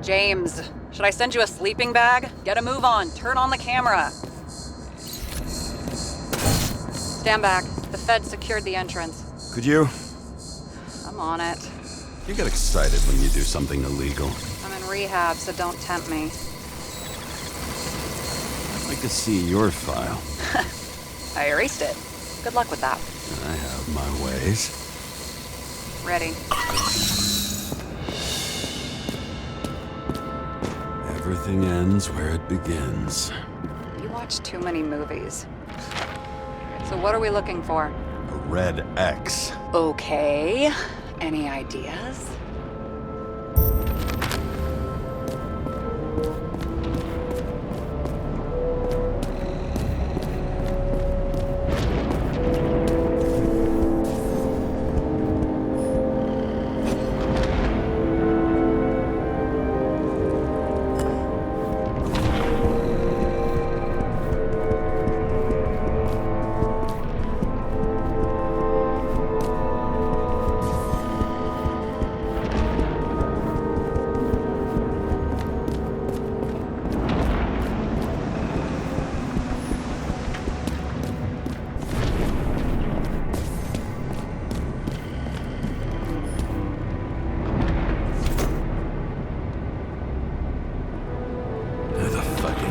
James, should I send you a sleeping bag? Get a move on. Turn on the camera. Stand back. The Fed secured the entrance. Could you? I'm on it. You get excited when you do something illegal. I'm in rehab, so don't tempt me. I'd like to see your file. I erased it. Good luck with that. I have my ways. Ready. Everything ends where it begins. You watch too many movies. So what are we looking for? A red X. Okay. Any ideas?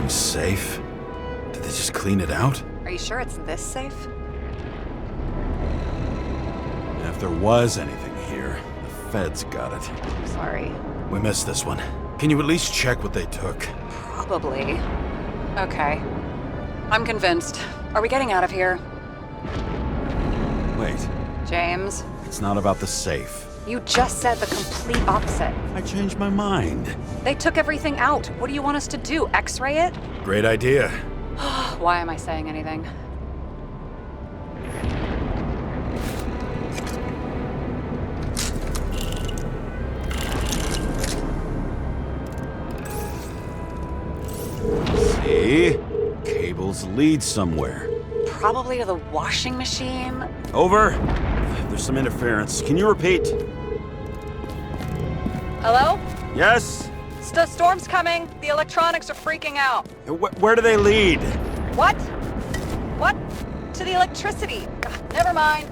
Safe? Did they just clean it out? Are you sure it's this safe? If there was anything here, the Feds got it. I'm sorry. We missed this one. Can you at least check what they took? Probably. Okay. I'm convinced. Are we getting out of here? Wait, James? it's not about the safe. You just said the complete opposite. I changed my mind. They took everything out. What do you want us to do? X-ray it? Great idea. Why am I saying anything? See? Cables lead somewhere. Probably to the washing machine. Over. There's some interference. Can you repeat? Hello? Yes? The storm's coming. The electronics are freaking out. Where do they lead? What? What? To the electricity. Never mind.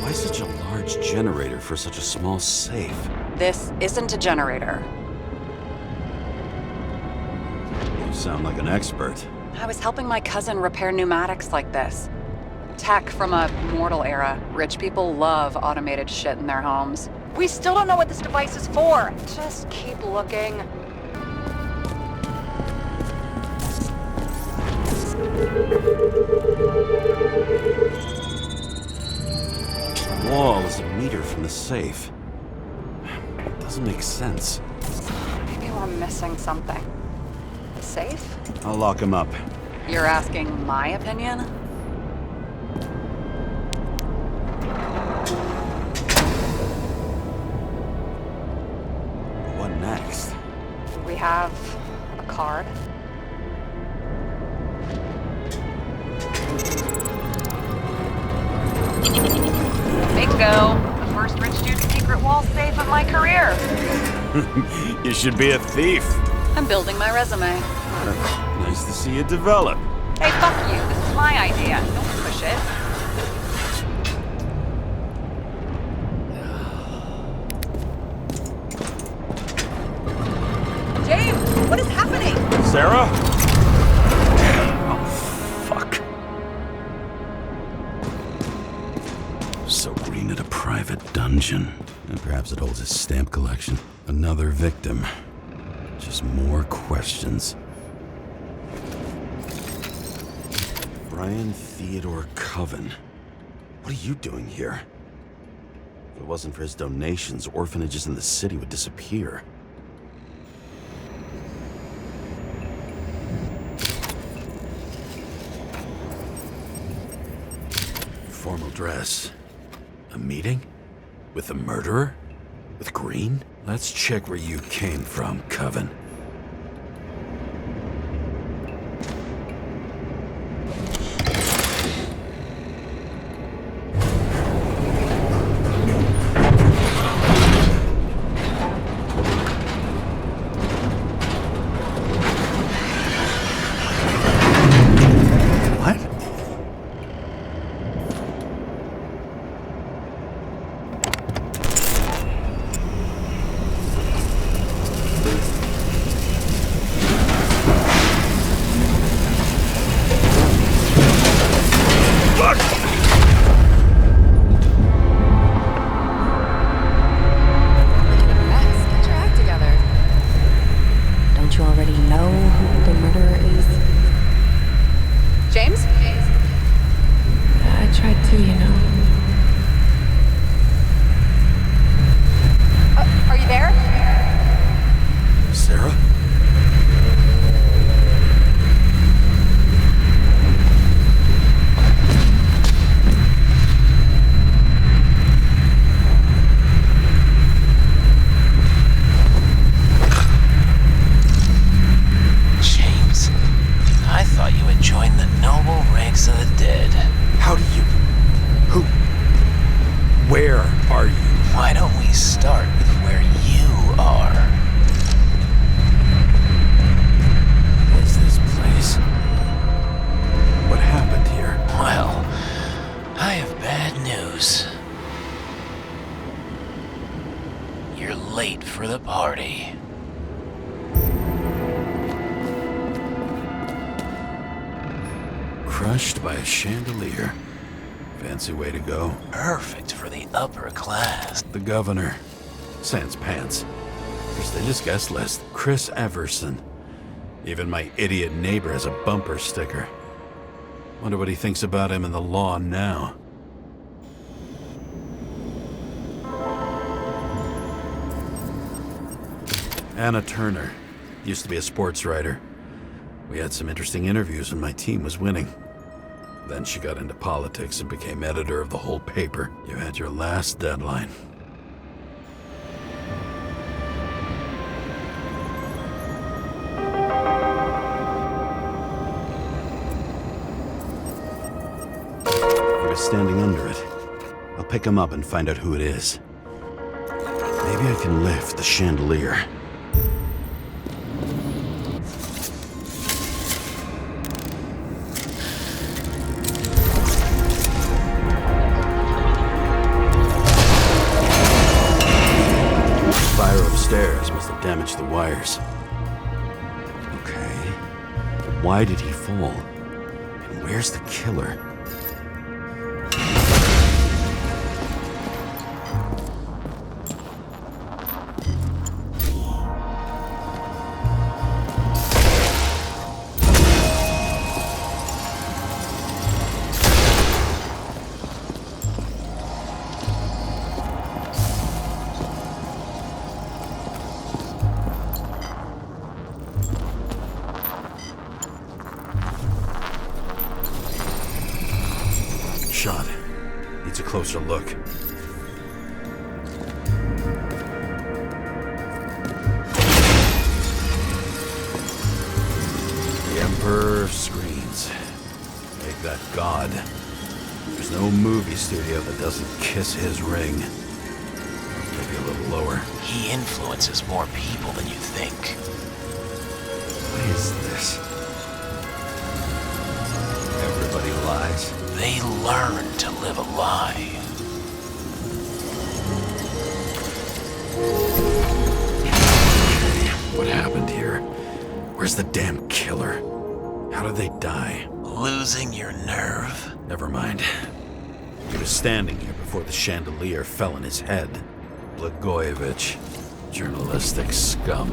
Why such a large generator for such a small safe? This isn't a generator. You sound like an expert. I was helping my cousin repair pneumatics like this. Tech from a mortal era. Rich people love automated shit in their homes. We still don't know what this device is for. Just keep looking. The wall is a meter from the safe. It doesn't make sense. Maybe we're missing something. Safe? I'll lock him up. You're asking my opinion? We have a card. Bingo! The first rich dude's secret wall safe of my career. You should be a thief. I'm building my resume. Nice to see you develop. Hey, fuck you. This is my idea. Don't push it. James, what is happening? Sarah? Oh, fuck. So Green at a private dungeon. And perhaps it holds his stamp collection. Another victim. Just more questions. Brian Theodore Coven. What are you doing here? If it wasn't for his donations, orphanages in the city would disappear. Formal dress. A meeting? With the murderer? With Green? Let's check where you came from, Coven. What? Get your act together. Don't you already know who the murderer is? James? I tried to, you know. Are you there? Sarah? James, I thought you had joined the noble ranks of the dead. How do you... Who... Where are you? Why don't we start with where you are? What is this place? What happened here? Well, I have bad news. You're late for the party. Crushed by a chandelier. Fancy way to go. Perfect for the upper class. The governor. Sans pants. Prestigious guest list. Chris Everson. Even my idiot neighbor has a bumper sticker. Wonder what he thinks about him in the law now. Anna Turner. Used to be a sports writer. We had some interesting interviews when my team was winning. Then she got into politics and became editor of the whole paper. You had your last deadline. He was standing under it. I'll pick him up and find out who it is. Maybe I can lift the chandelier. Fire upstairs must have damaged the wires. Okay. Why did he fall? And where's the killer? Shot. Needs a closer look. like that god. There's no movie studio that doesn't kiss his ring. Maybe a little lower. He influences more people than you think. What is this? Everybody lies. They learn to live a lie. What happened here? Where's the damn killer? How did they die? Losing your nerve? Never mind. He was standing here before the chandelier fell on his head. Blagojevich. Journalistic scum.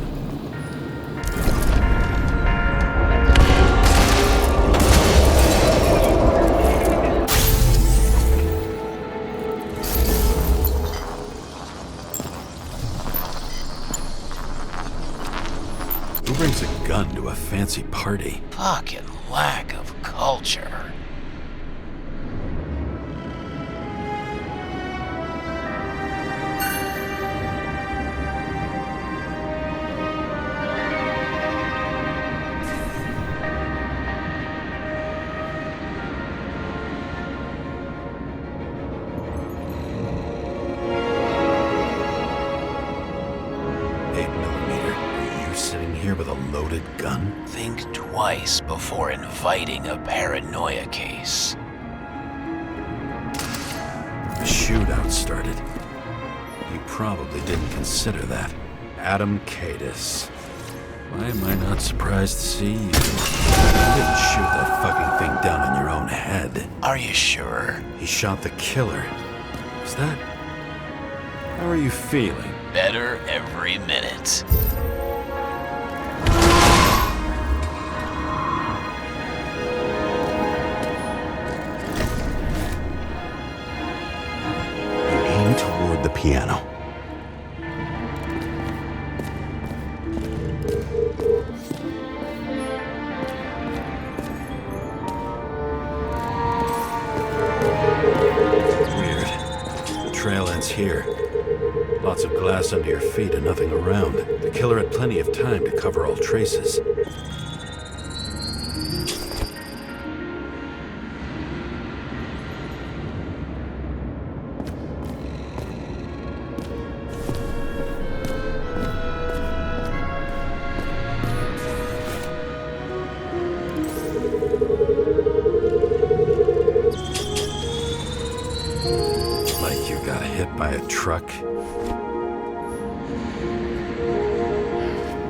Who brings a gun to a fancy party? Fucking lack of culture. Here with a loaded gun? Think twice before inviting a paranoia case. A shootout started. You probably didn't consider that. Adam Cadis. Why am I not surprised to see you? You didn't shoot that fucking thing down on your own head. Are you sure? He shot the killer. Is that... How are you feeling? Better every minute. Toward the piano. Weird. The trail ends here. Lots of glass under your feet and nothing around. The killer had plenty of time to cover all traces. By a truck.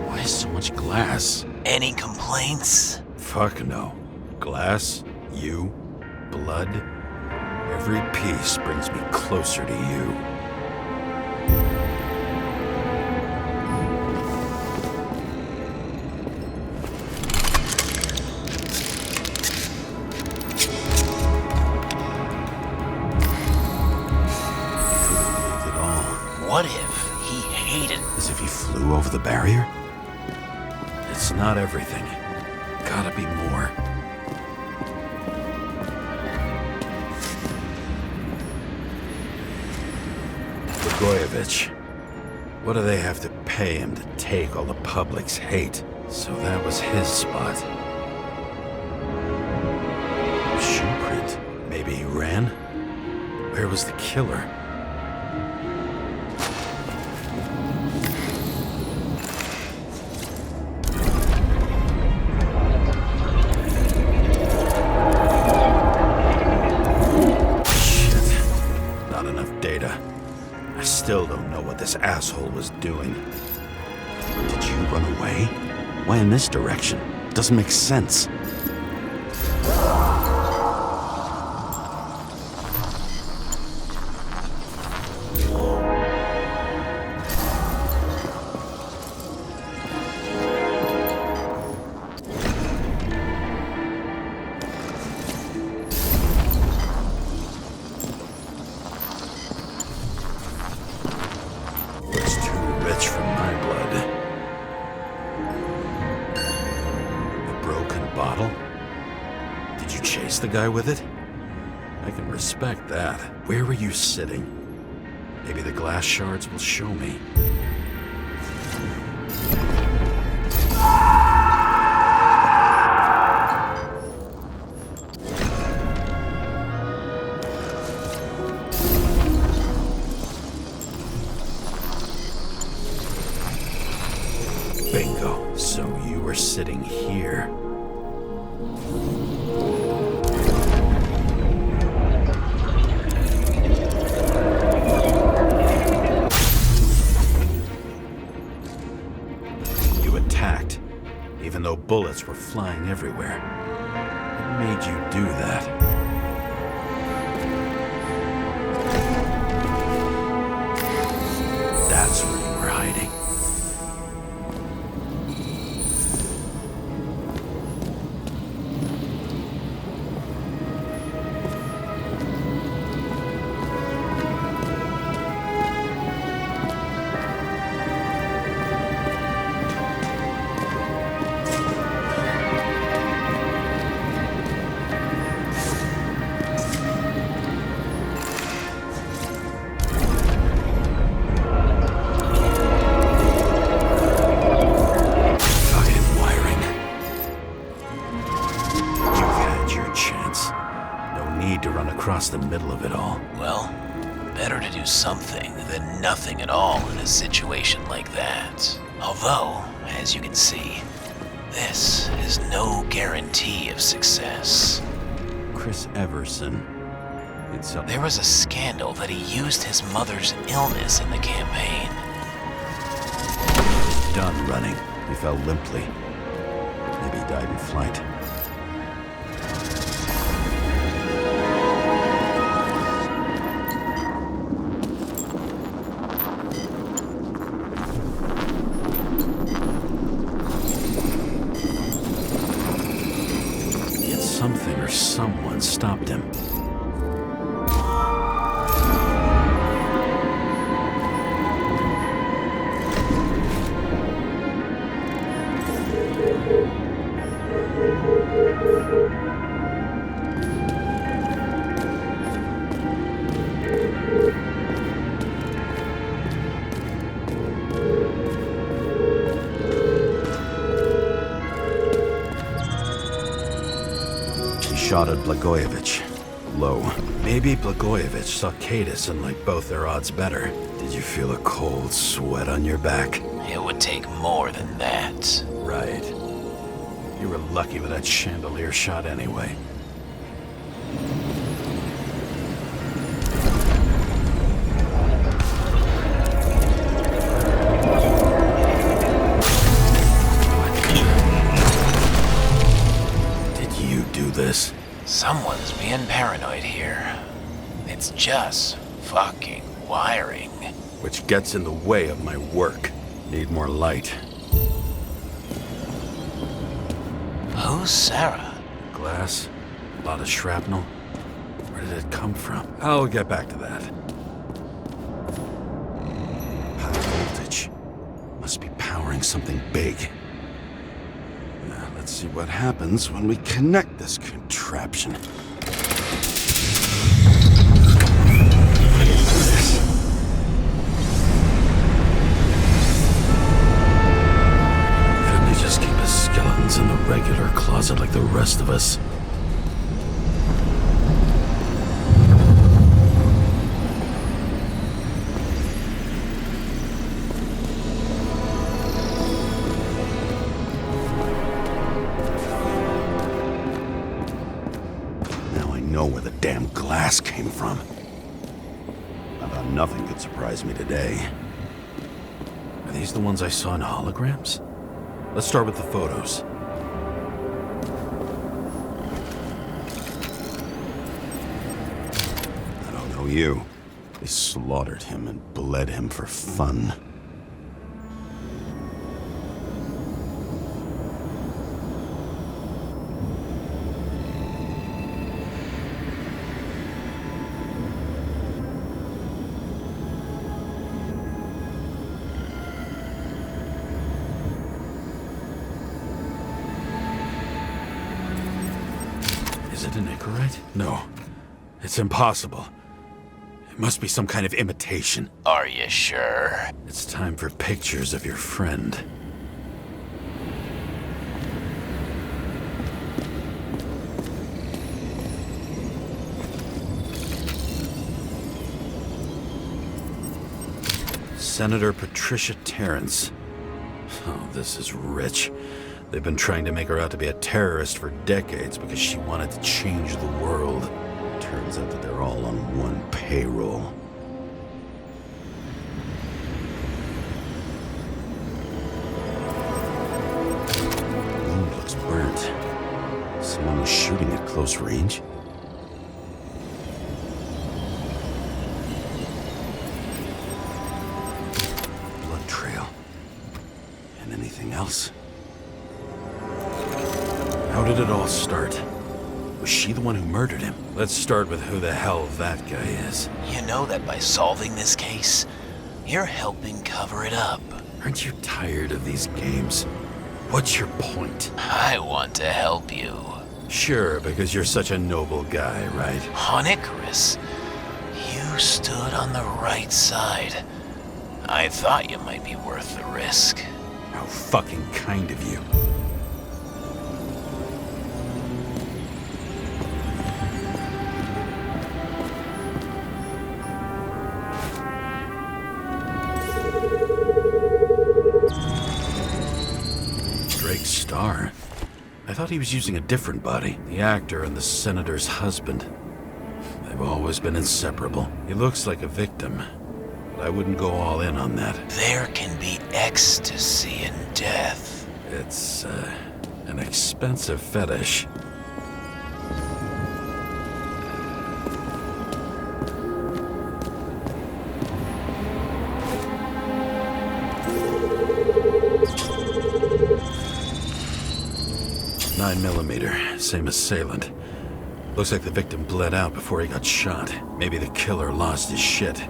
Why so much glass? Any complaints? Fuck no. Glass, you, blood. Every piece brings me closer to you. What if he hated... As if he flew over the barrier? It's not everything. Gotta be more. Blagojevich. What do they have to pay him to take all the public's hate? So that was his spot. Shoe print. Maybe he ran? Where was the killer? I still don't know what this asshole was doing. Did you run away? Why in this direction? Doesn't make sense. From my blood. A broken bottle? Did you chase the guy with it? I can respect that. Where were you sitting? Maybe the glass shards will show me. bullets were flying everywhere. What made you do that? That's where you were hiding. Across the middle of it all. Well, better to do something than nothing at all in a situation like that. Although, as you can see, this is no guarantee of success. Chris Everson. There was a scandal that he used his mother's illness in the campaign. Done running. He fell limply. Maybe he died in flight. Something or someone stopped him. Shot at Blagojevich. Low. Maybe Blagojevich saw Cadis and liked both their odds better. Did you feel a cold sweat on your back? It would take more than that. Right. You were lucky with that chandelier shot anyway. Did you do this? Someone's being paranoid here. It's just fucking wiring. Which gets in the way of my work. Need more light. Who's Sarah? Glass? A lot of shrapnel? Where did it come from? I'll get back to that. High voltage. Must be powering something big. Now, let's see what happens when we connect this contraption. Couldn't he just keep his skeletons in the regular closet like the rest of us? Know where the damn glass came from. I thought nothing could surprise me today. Are these the ones I saw in holograms? Let's start with the photos. I don't know you. They slaughtered him and bled him for fun. Is it an Icarite? No. It's impossible. It must be some kind of imitation. Are you sure? It's time for pictures of your friend. Senator Patricia Terrence. Oh, this is rich. They've been trying to make her out to be a terrorist for decades because she wanted to change the world. Turns out that they're all on one payroll. The room looks burned close range? Blood trail. And anything else? How did it all start? Was she the one who murdered him? Let's start with who the hell that guy is. You know that by solving this case, you're helping cover it up. Aren't you tired of these games? What's your point? I want to help you. Sure, because you're such a noble guy, right? On Icarus, you stood on the right side. I thought you might be worth the risk. How fucking kind of you. Drake Starr? I thought he was using a different body. The actor and the senator's husband. They've always been inseparable. He looks like a victim, but I wouldn't go all in on that. There can be ecstasy in death. It's, an expensive fetish. .9mm, same assailant. Looks like the victim bled out before he got shot. Maybe the killer lost his shit.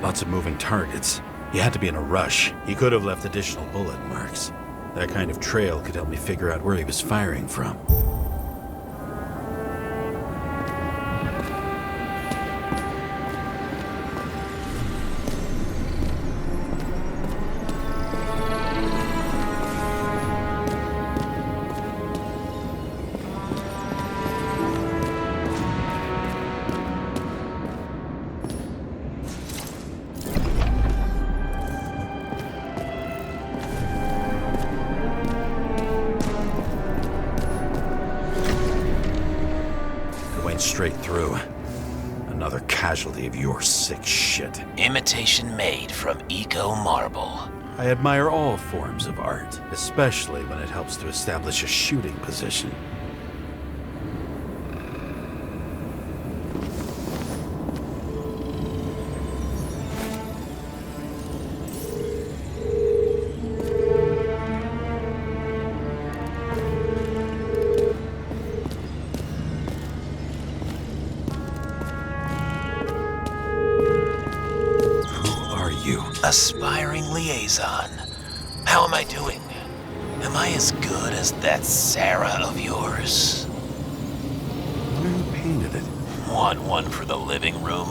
Lots of moving targets. He had to be in a rush. He could have left additional bullet marks. That kind of trail could help me figure out where he was firing from. Straight through. Another casualty of your sick shit. Imitation made from Eco Marble. I admire all forms of art, especially when it helps to establish a shooting position. Aspiring liaison. How am I doing? Am I as good as that Sarah of yours? Who painted it? Want one for the living room?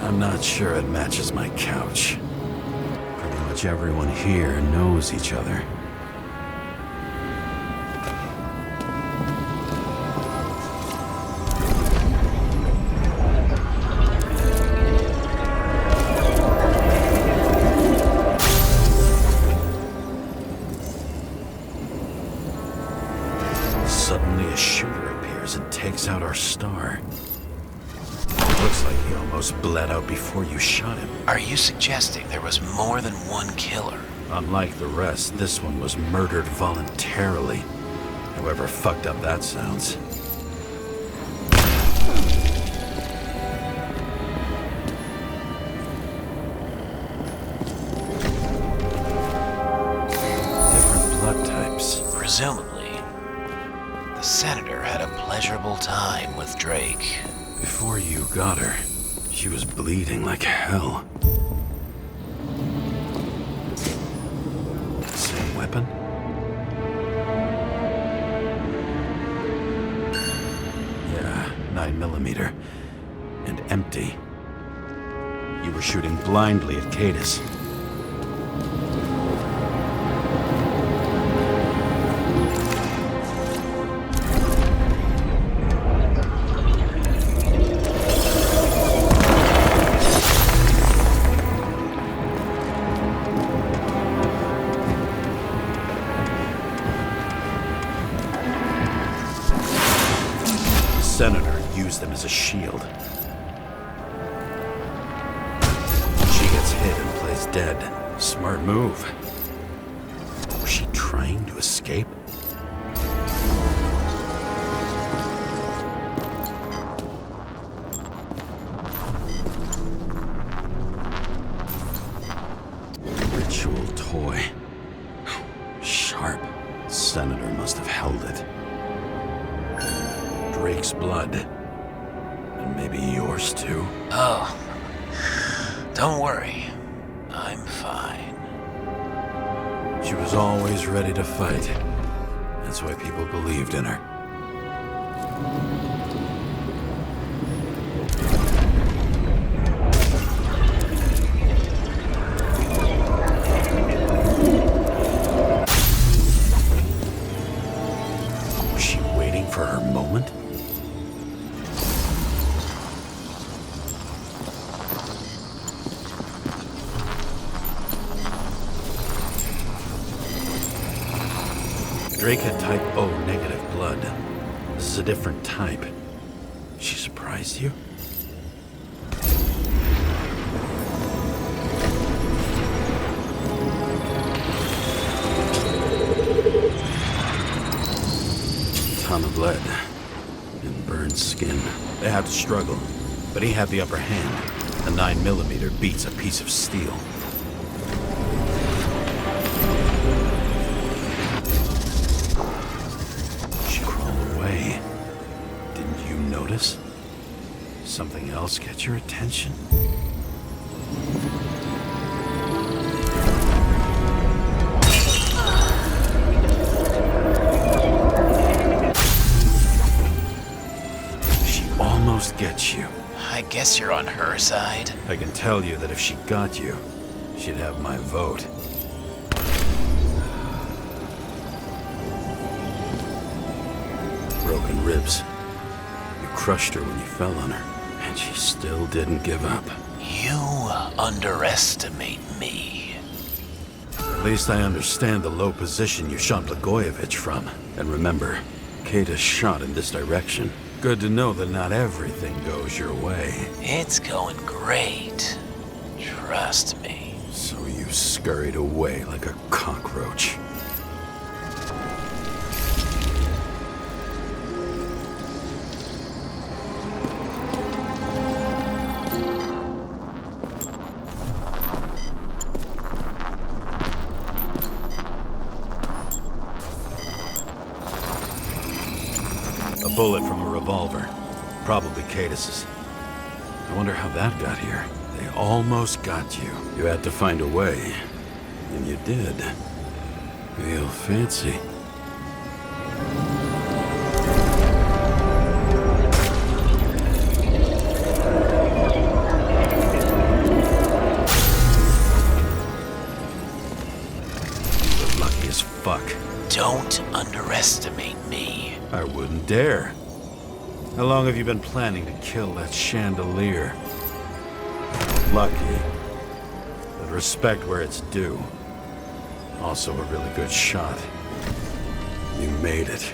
I'm not sure it matches my couch. Pretty much everyone here knows each other. Suddenly a shooter appears and takes out our star. Looks like he almost bled out before you shot him. Are you suggesting there was more than one killer? Unlike the rest, this one was murdered voluntarily. However fucked up that sounds. Different blood types. Presumably, the senator had a pleasurable time with Drake. Before you got her, she was bleeding like hell. Same weapon? Yeah, 9mm. And empty. You were shooting blindly at Cadus. Senator used them as a shield. She gets hit and plays dead. Smart move. Was she trying to escape? Drake's blood. And maybe yours too. Oh, don't worry. I'm fine. She was always ready to fight. That's why people believed in her. Was she waiting for her moment? Drake had type O negative blood. This is a different type. She surprised you? Ton of lead and burned skin. They had to struggle, but he had the upper hand. A 9mm beats a piece of steel. Didn't you notice? Something else get your attention? She almost gets you. I guess you're on her side. I can tell you that if she got you, she'd have my vote. Broken ribs. You crushed her when you fell on her, and she still didn't give up. You underestimate me. At least I understand the low position you shot Blagojevich from. And remember, Kata's shot in this direction. Good to know that not everything goes your way. It's going great. Trust me. So you scurried away like a cockroach. A bullet from a revolver. Probably Cadis's. I wonder how that got here. They almost got you. You had to find a way. And you did. Real fancy. You're lucky as fuck. Don't underestimate me. I wouldn't dare. How long have you been planning to kill that chandelier? Lucky. But respect where it's due. Also a really good shot. You made it.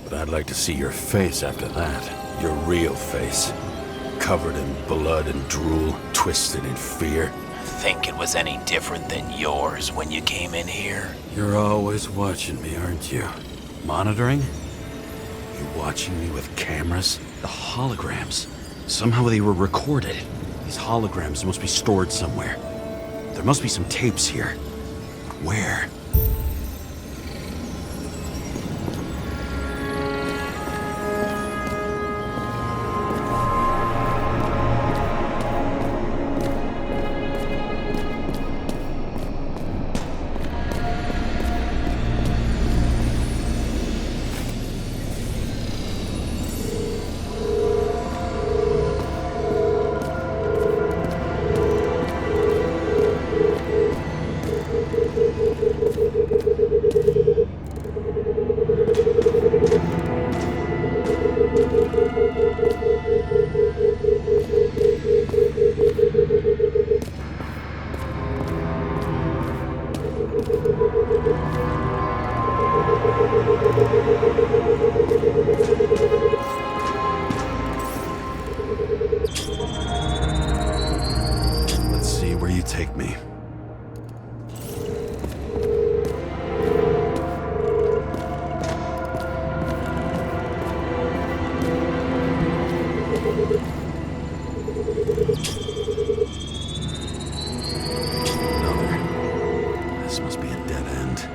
But I'd like to see your face after that. Your real face. Covered in blood and drool, twisted in fear. Think it was any different than yours when you came in here? You're always watching me, aren't you? Monitoring? You watching me with cameras? The holograms. Somehow they were recorded. These holograms must be stored somewhere. There must be some tapes here. Where? Let's see where you take me. Another. This must be a dead end.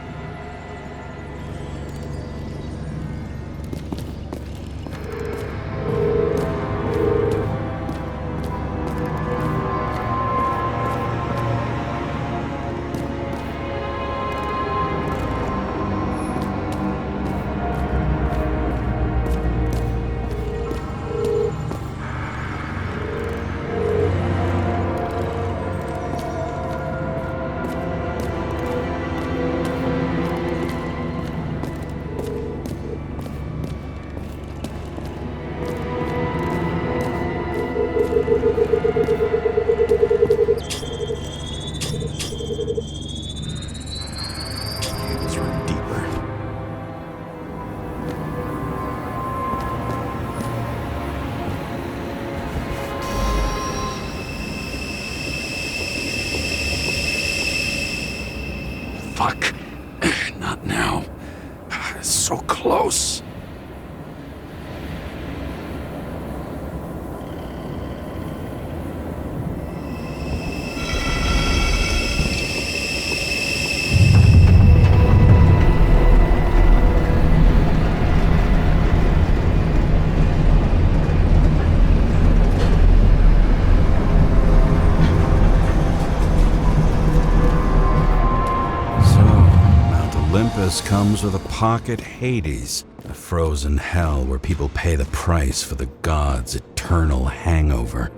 Memphis comes with a pocket Hades, a frozen hell where people pay the price for the gods' eternal hangover.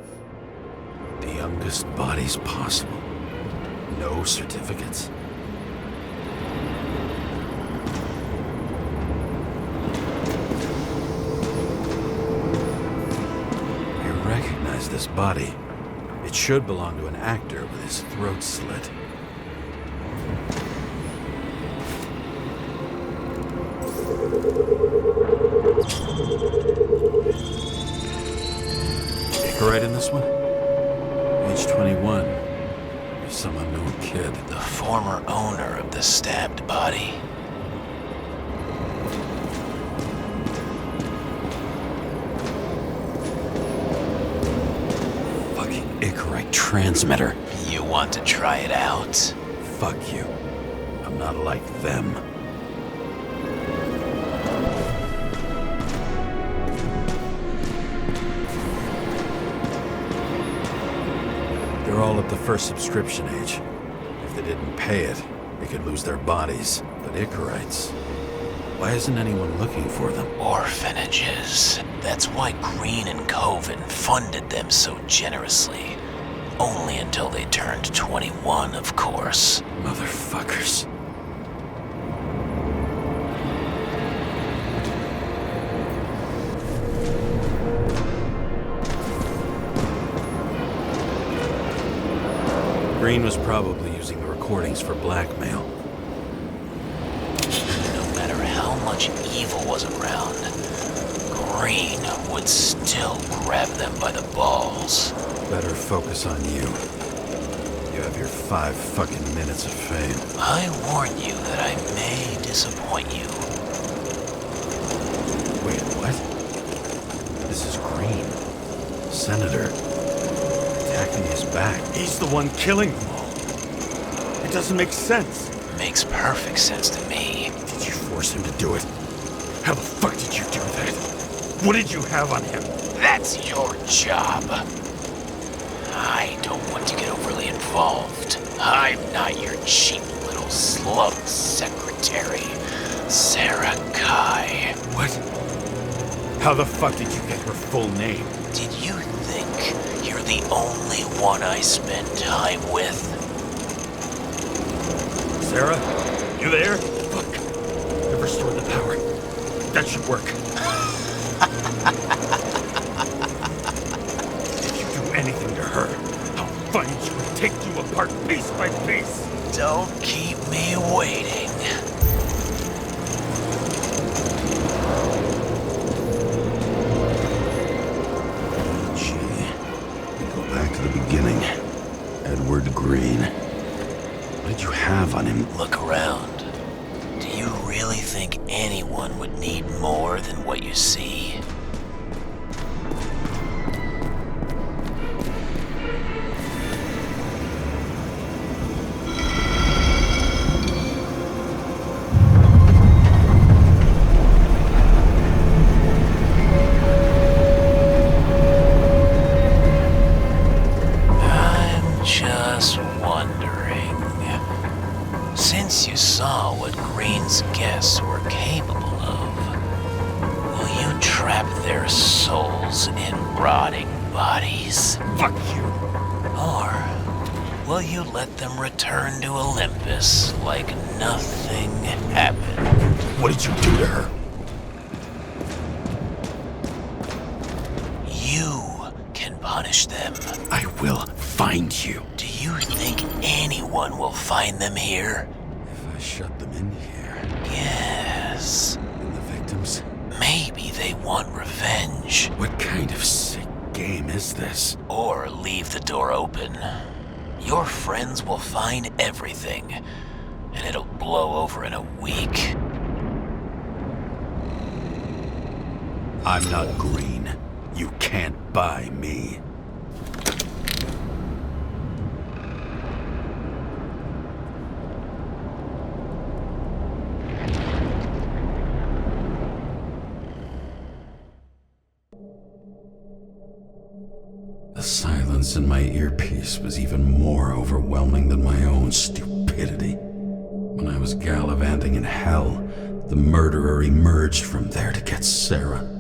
The youngest bodies possible. No certificates. I recognize this body. It should belong to an actor with his throat slit. Right in this one? Age 21. Some unknown kid. The former owner of the stabbed body. Fucking Icarite transmitter. You want to try it out? Fuck you. I'm not like them. They're all at the first subscription age. If they didn't pay it, they could lose their bodies. But Icarites, why isn't anyone looking for them? Orphanages. That's why Green and Coven funded them so generously. Only until they turned 21, of course. Motherfuckers. Green was probably using the recordings for blackmail. No matter how much evil was around, Green would still grab them by the balls. Better focus on you. You have your 5 fucking minutes of fame. I warn you that I may disappoint you. Wait, what? This is Green. Senator. Attacking his back. He's the one killing them all. It doesn't make sense. Makes perfect sense to me. Did you force him to do it? How the fuck did you do that? What did you have on him? That's your job. I don't want to get overly involved. I'm not your cheap little slug secretary, Sarah Kai. What? How the fuck did you get her full name? Did you think you're the only one I spend time with? Sarah? You there? Fuck. I've restored the power. That should work. If you do anything to her, I'll find you and take you apart piece by piece. Don't keep me waiting. Gee. Go back to the beginning. Edward Green. What did you have on him? Look around. Do you really think anyone would need more than what you see? I'm just wondering. Since you saw what Green's guests were capable of, will you trap their souls in rotting bodies? Fuck you. Or will you let them return to Olympus like nothing happened? What did you do to her? You can punish them. I will find you. Do you think anyone will find them here? If I shut them in here, Yes. and the victims? Maybe they want revenge. What kind of sick game is this? Or leave the door open. Your friends will find everything, and it'll blow over in a week. I'm not Green. You can't buy me. The silence in my earpiece was even more overwhelming than my own stupidity. When I was gallivanting in hell, the murderer emerged from there to get Sarah.